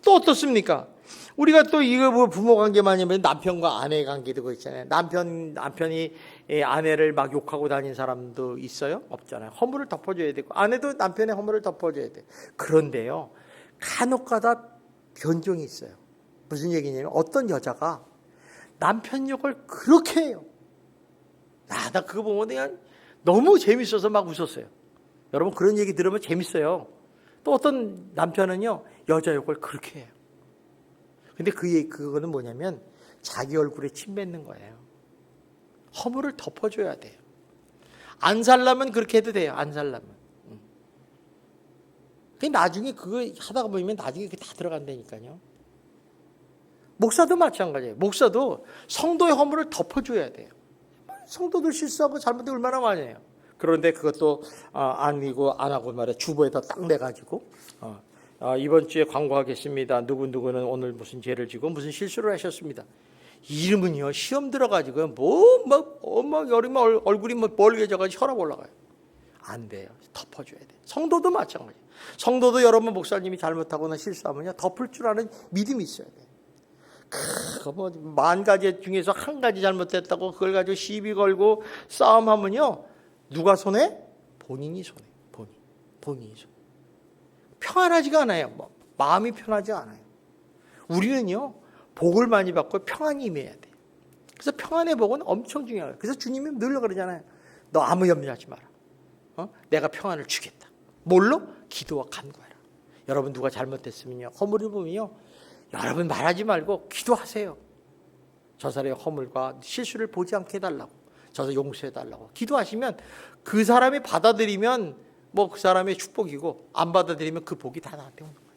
또 어떻습니까? 우리가 또 이거 부모 관계만 하면 남편과 아내 관계도 그거 있잖아요. 남편이 아내를 막 욕하고 다니는 사람도 있어요? 없잖아요. 허물을 덮어줘야 되고 아내도 남편의 허물을 덮어줘야 돼. 그런데요, 간혹가다 변종이 있어요. 무슨 얘기냐면 어떤 여자가 남편 욕을 그렇게 해요. 나 그거 보면 그냥 너무 재밌어서 막 웃었어요. 여러분 그런 얘기 들으면 재밌어요. 또 어떤 남편은요, 여자 욕을 그렇게 해요. 근데 그거는 뭐냐면 자기 얼굴에 침 뱉는 거예요. 허물을 덮어줘야 돼요. 안 살려면 그렇게 해도 돼요. 안 살려면. 나중에 그거 하다가 보면 나중에 그게 다 들어간다니까요. 목사도 마찬가지예요. 목사도 성도의 허물을 덮어줘야 돼요. 성도들 실수하고 잘못되고 얼마나 많이 해요. 그런데 그것도 아니고 안 하고 말이야 주보에다 딱 내가지고 이번 주에 광고하겠습니다. 누구누구는 오늘 무슨 죄를 지고 무슨 실수를 하셨습니다. 이름은요 시험 들어가지고 뭐 여름에 얼굴이 뭐 멀개져가지고 혈압 올라가요. 안 돼요. 덮어줘야 돼. 성도도 마찬가지. 성도도 여러분 목사님이 잘못하거나 실수하면요 덮을 줄 아는 믿음이 있어야 돼. 뭐 10,000가지 중에서 한 가지 잘못했다고 그걸 가지고 시비 걸고 싸움하면요 누가 손해? 본인이 손해. 본인이 손해. 평안하지가 않아요. 마음이 편하지 않아요. 우리는요 복을 많이 받고 평안이 임해야 돼. 그래서 평안의 복은 엄청 중요해요. 그래서 주님이 늘 그러잖아요. 너 아무 염려하지 마라. 내가 평안을 주겠다. 뭘로? 기도와 간구해라. 여러분 누가 잘못했으면요 허물을 보면요 여러분 말하지 말고 기도하세요. 저 사람의 허물과 실수를 보지 않게 해달라고, 저서 용서해달라고 기도하시면 그 사람이 받아들이면 뭐 그 사람의 축복이고 안 받아들이면 그 복이 다 나한테 오는 거예요.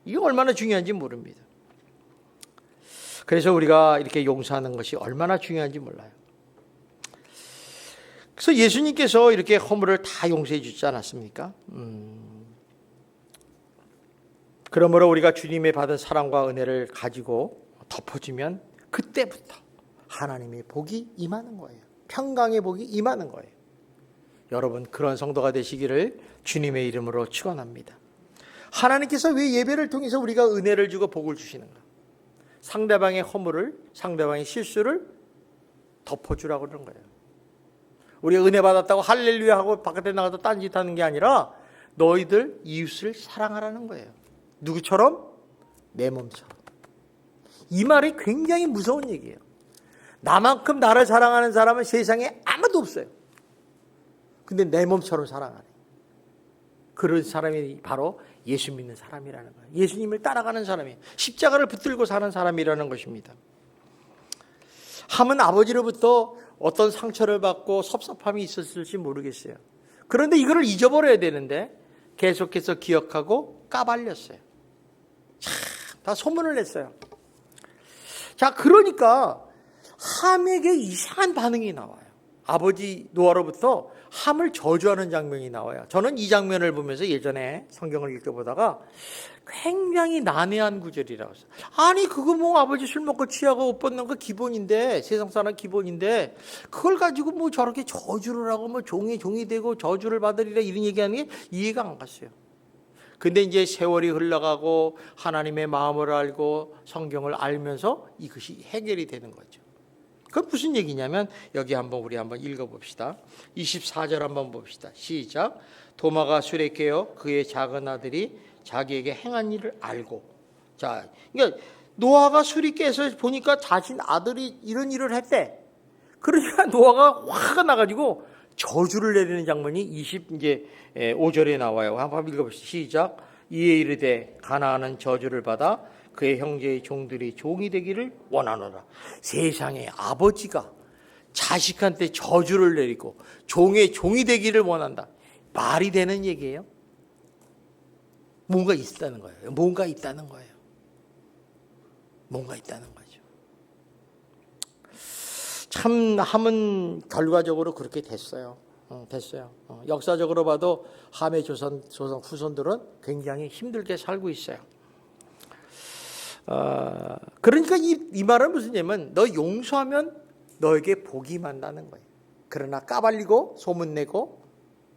이게 얼마나 중요한지 모릅니다. 그래서 우리가 이렇게 용서하는 것이 얼마나 중요한지 몰라요. 그래서 예수님께서 이렇게 허물을 다 용서해 주지 않았습니까? 그러므로 우리가 주님의 받은 사랑과 은혜를 가지고 덮어주면 그때부터 하나님의 복이 임하는 거예요. 평강의 복이 임하는 거예요. 여러분 그런 성도가 되시기를 주님의 이름으로 축원합니다. 하나님께서 왜 예배를 통해서 우리가 은혜를 주고 복을 주시는가? 상대방의 허물을, 상대방의 실수를 덮어주라고 그러는 거예요. 우리가 은혜 받았다고 할렐루야 하고 바깥에 나가서 딴짓하는 게 아니라 너희들 이웃을 사랑하라는 거예요. 누구처럼? 내 몸처럼. 이 말이 굉장히 무서운 얘기예요. 나만큼 나를 사랑하는 사람은 세상에 아무도 없어요. 근데 내 몸처럼 사랑하네. 그런 사람이 바로 예수 믿는 사람이라는 거예요. 예수님을 따라가는 사람이에요. 십자가를 붙들고 사는 사람이라는 것입니다. 함은 아버지로부터 어떤 상처를 받고 섭섭함이 있었을지 모르겠어요. 그런데 이거를 잊어버려야 되는데 계속해서 기억하고 까발렸어요. 다 소문을 냈어요. 자, 그러니까 함에게 이상한 반응이 나와요. 아버지 노아로부터 함을 저주하는 장면이 나와요. 저는 이 장면을 보면서 예전에 성경을 읽어보다가 굉장히 난해한 구절이라고 했어요. 아니 그거 뭐 아버지 술 먹고 취하고 옷 벗는 거 기본인데, 세상 사람 기본인데 그걸 가지고 뭐 저렇게 저주를 하고 뭐 종이 되고 저주를 받으리라 이런 얘기하는 게 이해가 안 갔어요. 근데 이제 세월이 흘러가고 하나님의 마음을 알고 성경을 알면서 이것이 해결이 되는 거죠. 그건 무슨 얘기냐면 여기 우리 한번 읽어봅시다. 24절 한번 봅시다. 시작. 도마가 술에 깨어 그의 작은 아들이 자기에게 행한 일을 알고. 자, 그러니까 노아가 술이 깨서 보니까 자신 아들이 이런 일을 했대. 그러니까 노아가 화가 나가지고 저주를 내리는 장면이 25절에 나와요. 한번 읽어봅시다. 시작. 이에 이르되 가나안은 저주를 받아 그의 형제의 종들이 종이 되기를 원하노라. 세상에 아버지가 자식한테 저주를 내리고 종이 되기를 원한다. 말이 되는 얘기예요? 뭔가 있다는 거예요. 뭔가 있다는 거죠. 참 함은 결과적으로 그렇게 됐어요. 역사적으로 봐도 함의 조선 후손들은 굉장히 힘들게 살고 있어요. 그러니까 이 말은 무슨 얘기냐면 너 용서하면 너에게 복이 임한다는 거예요. 그러나 까발리고 소문내고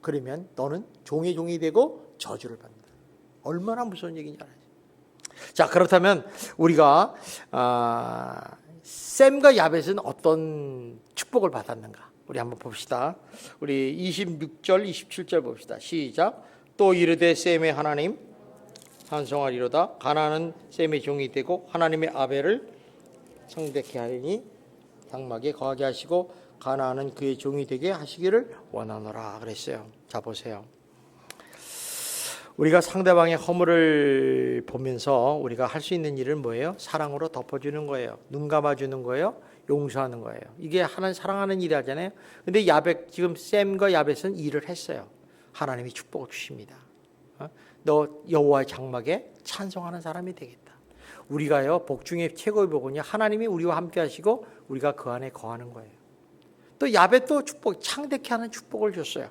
그러면 너는 종이 되고 저주를 받는다. 얼마나 무서운 얘기인지 알아요. 자, 그렇다면 우리가 셈과 야벳은 어떤 축복을 받았는가? 우리 한번 봅시다. 우리 26절 27절 봅시다. 시작. 또 이르되 셈의 하나님 찬송하리로다. 가나안은 셈의 종이 되고 하나님의 아벨을 성대케 하리니 장막에 거하게 하시고 가나안은 그의 종이 되게 하시기를 원하노라 그랬어요. 자, 보세요. 우리가 상대방의 허물을 보면서 우리가 할 수 있는 일은 뭐예요? 사랑으로 덮어주는 거예요. 눈 감아주는 거예요. 용서하는 거예요. 이게 하나님 사랑하는 일이 하잖아요. 근데 지금 셈과 야벳은 일을 했어요. 하나님이 축복을 주십니다. 너 여호와의 장막에 찬송하는 사람이 되겠다. 우리가요 복 중에 최고의 복은요 하나님이 우리와 함께 하시고 우리가 그 안에 거하는 거예요. 또 야벳도 창대케 하는 축복을 줬어요.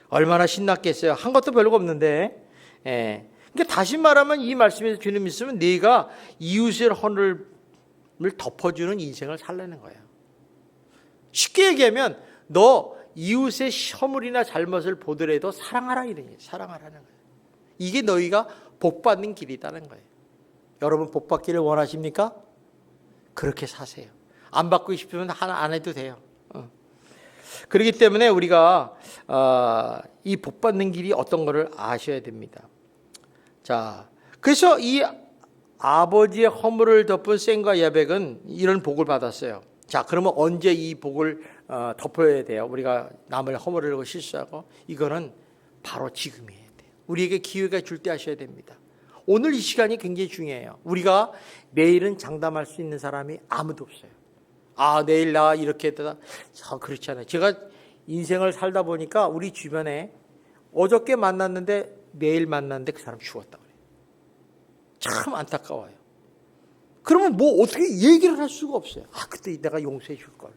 얼마나 신났겠어요. 한 것도 별거 없는데. 그러니까 다시 말하면 이 말씀에서 주님 있으면 네가 이웃의 덮어주는 인생을 살라는 거예요. 쉽게 얘기하면 너 이웃의 허물이나 잘못을 보더라도 사랑하라 이런 얘기예요. 사랑하라는 거예요. 이게 너희가 복받는 길이라는 거예요. 여러분 복받기를 원하십니까? 그렇게 사세요. 안 받고 싶으면 하나 안 해도 돼요. 그렇기 때문에 우리가 이 복받는 길이 어떤 거를 아셔야 됩니다. 자, 그래서 이 아버지의 허물을 덮은 셈과 야백은 이런 복을 받았어요. 자, 그러면 언제 이 복을 덮어야 돼요? 우리가 남을 허물을 하고 실수하고, 이거는 바로 지금이어야 돼요. 우리에게 기회가 줄 때 하셔야 됩니다. 오늘 이 시간이 굉장히 중요해요. 우리가 내일은 장담할 수 있는 사람이 아무도 없어요. 내일 나 이렇게 했다. 그렇지 않아요. 제가 인생을 살다 보니까 우리 주변에 어저께 만났는데 내일 만났는데 그 사람 죽었다 그래요. 참 안타까워요. 그러면 뭐 어떻게 얘기를 할 수가 없어요. 그때 내가 용서해 줄 걸.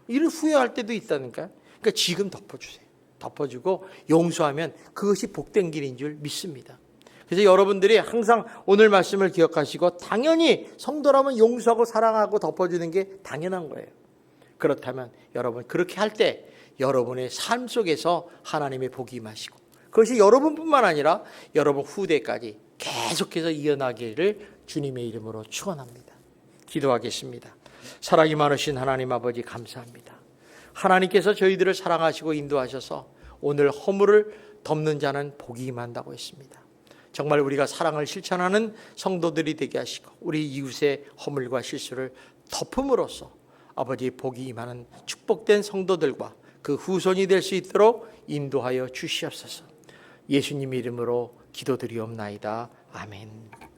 이런 후회할 때도 있다니까요. 그러니까 지금 덮어주세요. 덮어주고 용서하면 그것이 복된 길인 줄 믿습니다. 그래서 여러분들이 항상 오늘 말씀을 기억하시고, 당연히 성도라면 용서하고 사랑하고 덮어주는 게 당연한 거예요. 그렇다면 여러분 그렇게 할 때 여러분의 삶 속에서 하나님의 복이 임하시고, 그것이 여러분뿐만 아니라 여러분 후대까지 계속해서 이어나기를 주님의 이름으로 축원합니다. 기도하겠습니다. 사랑이 많으신 하나님 아버지 감사합니다. 하나님께서 저희들을 사랑하시고 인도하셔서 오늘 허물을 덮는 자는 복이 임한다고 했습니다. 정말 우리가 사랑을 실천하는 성도들이 되게 하시고, 우리 이웃의 허물과 실수를 덮음으로써 아버지의 복이 임하는 축복된 성도들과 그 후손이 될 수 있도록 인도하여 주시옵소서. 예수님 이름으로 기도드리옵나이다. 아멘.